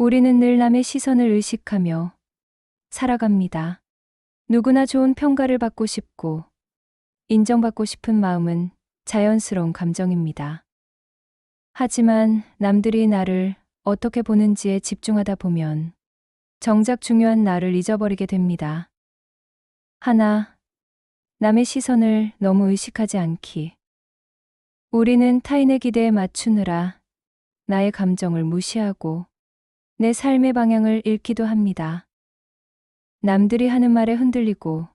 우리는 늘 남의 시선을 의식하며 살아갑니다. 누구나 좋은 평가를 받고 싶고 인정받고 싶은 마음은 자연스러운 감정입니다. 하지만 남들이 나를 어떻게 보는지에 집중하다 보면 정작 중요한 나를 잊어버리게 됩니다. 하나, 남의 시선을 너무 의식하지 않기. 우리는 타인의 기대에 맞추느라 나의 감정을 무시하고 내 삶의 방향을 잃기도 합니다. 남들이 하는 말에 흔들리고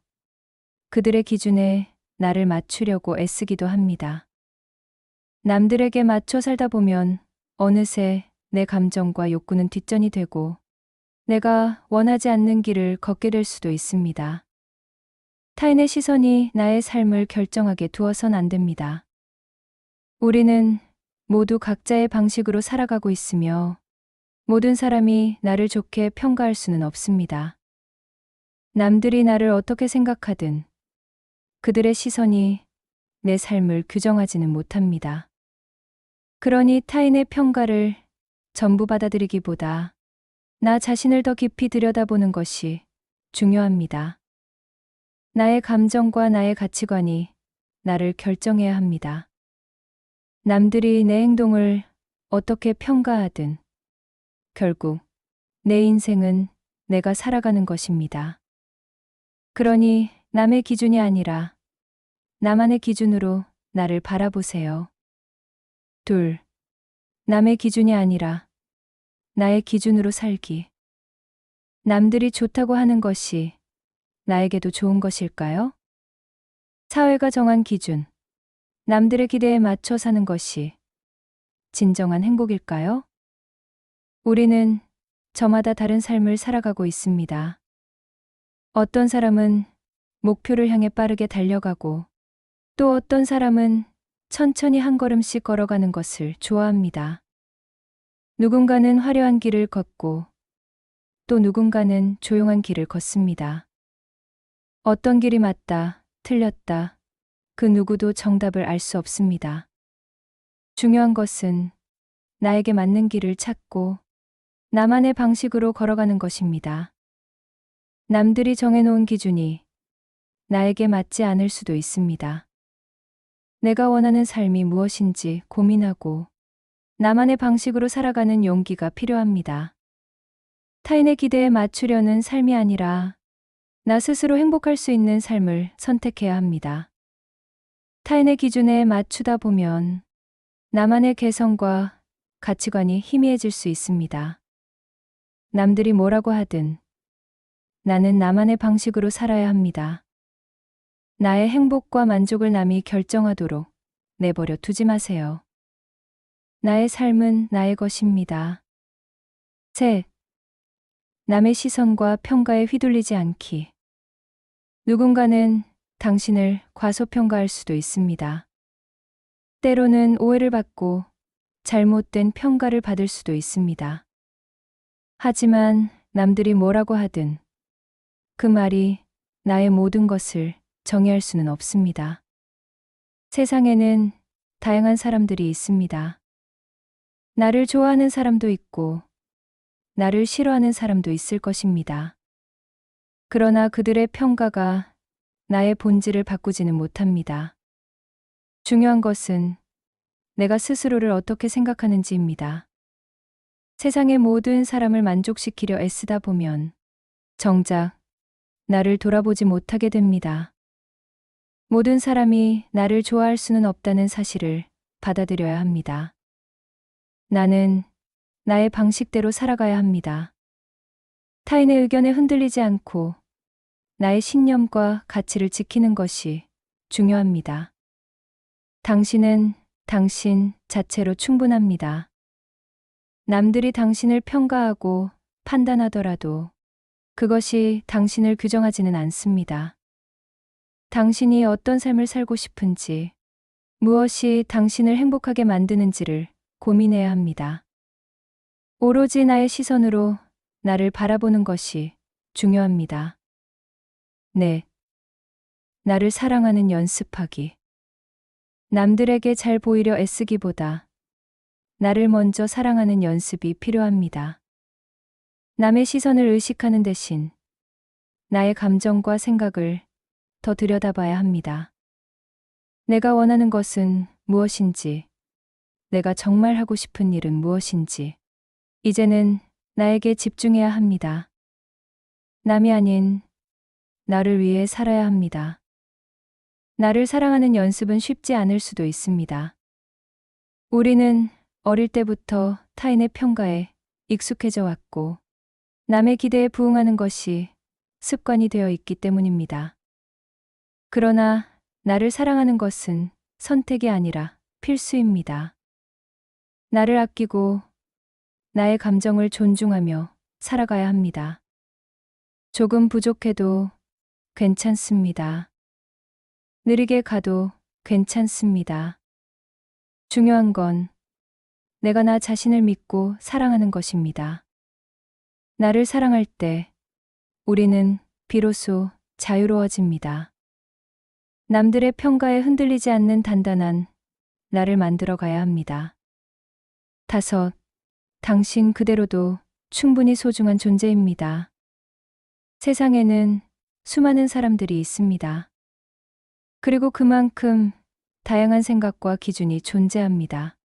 그들의 기준에 나를 맞추려고 애쓰기도 합니다. 남들에게 맞춰 살다 보면 어느새 내 감정과 욕구는 뒷전이 되고 내가 원하지 않는 길을 걷게 될 수도 있습니다. 타인의 시선이 나의 삶을 결정하게 두어선 안 됩니다. 우리는 모두 각자의 방식으로 살아가고 있으며 모든 사람이 나를 좋게 평가할 수는 없습니다. 남들이 나를 어떻게 생각하든 그들의 시선이 내 삶을 규정하지는 못합니다. 그러니 타인의 평가를 전부 받아들이기보다 나 자신을 더 깊이 들여다보는 것이 중요합니다. 나의 감정과 나의 가치관이 나를 결정해야 합니다. 남들이 내 행동을 어떻게 평가하든 결국 내 인생은 내가 살아가는 것입니다. 그러니 남의 기준이 아니라 나만의 기준으로 나를 바라보세요. 둘, 남의 기준이 아니라 나의 기준으로 살기. 남들이 좋다고 하는 것이 나에게도 좋은 것일까요? 사회가 정한 기준, 남들의 기대에 맞춰 사는 것이 진정한 행복일까요? 우리는 저마다 다른 삶을 살아가고 있습니다. 어떤 사람은 목표를 향해 빠르게 달려가고 또 어떤 사람은 천천히 한 걸음씩 걸어가는 것을 좋아합니다. 누군가는 화려한 길을 걷고 또 누군가는 조용한 길을 걷습니다. 어떤 길이 맞다, 틀렸다, 그 누구도 정답을 알 수 없습니다. 중요한 것은 나에게 맞는 길을 찾고 나만의 방식으로 걸어가는 것입니다. 남들이 정해놓은 기준이 나에게 맞지 않을 수도 있습니다. 내가 원하는 삶이 무엇인지 고민하고 나만의 방식으로 살아가는 용기가 필요합니다. 타인의 기대에 맞추려는 삶이 아니라 나 스스로 행복할 수 있는 삶을 선택해야 합니다. 타인의 기준에 맞추다 보면 나만의 개성과 가치관이 희미해질 수 있습니다. 남들이 뭐라고 하든 나는 나만의 방식으로 살아야 합니다. 나의 행복과 만족을 남이 결정하도록 내버려 두지 마세요. 나의 삶은 나의 것입니다. 셋, 남의 시선과 평가에 휘둘리지 않기. 누군가는 당신을 과소평가할 수도 있습니다. 때로는 오해를 받고 잘못된 평가를 받을 수도 있습니다. 하지만 남들이 뭐라고 하든 그 말이 나의 모든 것을 정의할 수는 없습니다. 세상에는 다양한 사람들이 있습니다. 나를 좋아하는 사람도 있고 나를 싫어하는 사람도 있을 것입니다. 그러나 그들의 평가가 나의 본질을 바꾸지는 못합니다. 중요한 것은 내가 스스로를 어떻게 생각하는지입니다. 세상의 모든 사람을 만족시키려 애쓰다 보면 정작 나를 돌아보지 못하게 됩니다. 모든 사람이 나를 좋아할 수는 없다는 사실을 받아들여야 합니다. 나는 나의 방식대로 살아가야 합니다. 타인의 의견에 흔들리지 않고 나의 신념과 가치를 지키는 것이 중요합니다. 당신은 당신 자체로 충분합니다. 남들이 당신을 평가하고 판단하더라도 그것이 당신을 규정하지는 않습니다. 당신이 어떤 삶을 살고 싶은지, 무엇이 당신을 행복하게 만드는지를 고민해야 합니다. 오로지 나의 시선으로 나를 바라보는 것이 중요합니다. 네. 나를 사랑하는 연습하기. 남들에게 잘 보이려 애쓰기보다 나를 먼저 사랑하는 연습이 필요합니다. 남의 시선을 의식하는 대신 나의 감정과 생각을 더 들여다봐야 합니다. 내가 원하는 것은 무엇인지, 내가 정말 하고 싶은 일은 무엇인지, 이제는 나에게 집중해야 합니다. 남이 아닌 나를 위해 살아야 합니다. 나를 사랑하는 연습은 쉽지 않을 수도 있습니다. 우리는 어릴 때부터 타인의 평가에 익숙해져 왔고, 남의 기대에 부응하는 것이 습관이 되어 있기 때문입니다. 그러나 나를 사랑하는 것은 선택이 아니라 필수입니다. 나를 아끼고 나의 감정을 존중하며 살아가야 합니다. 조금 부족해도 괜찮습니다. 느리게 가도 괜찮습니다. 중요한 건 내가 나 자신을 믿고 사랑하는 것입니다. 나를 사랑할 때 우리는 비로소 자유로워집니다. 남들의 평가에 흔들리지 않는 단단한 나를 만들어 가야 합니다. 5. 당신 그대로도 충분히 소중한 존재입니다. 세상에는 수많은 사람들이 있습니다. 그리고 그만큼 다양한 생각과 기준이 존재합니다.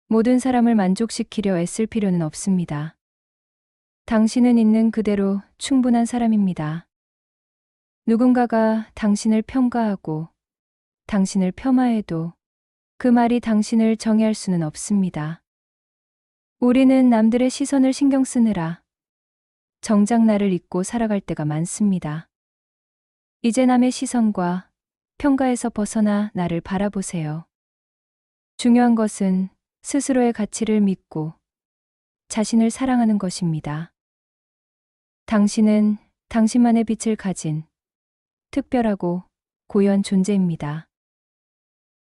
모든 사람을 만족시키려 애쓸 필요는 없습니다. 당신은 있는 그대로 충분한 사람입니다. 누군가가 당신을 평가하고 당신을 폄하해도 그 말이 당신을 정의할 수는 없습니다. 우리는 남들의 시선을 신경 쓰느라 정작 나를 잊고 살아갈 때가 많습니다. 이제 남의 시선과 평가에서 벗어나 나를 바라보세요. 중요한 것은 스스로의 가치를 믿고 자신을 사랑하는 것입니다. 당신은 당신만의 빛을 가진 특별하고 고유한 존재입니다.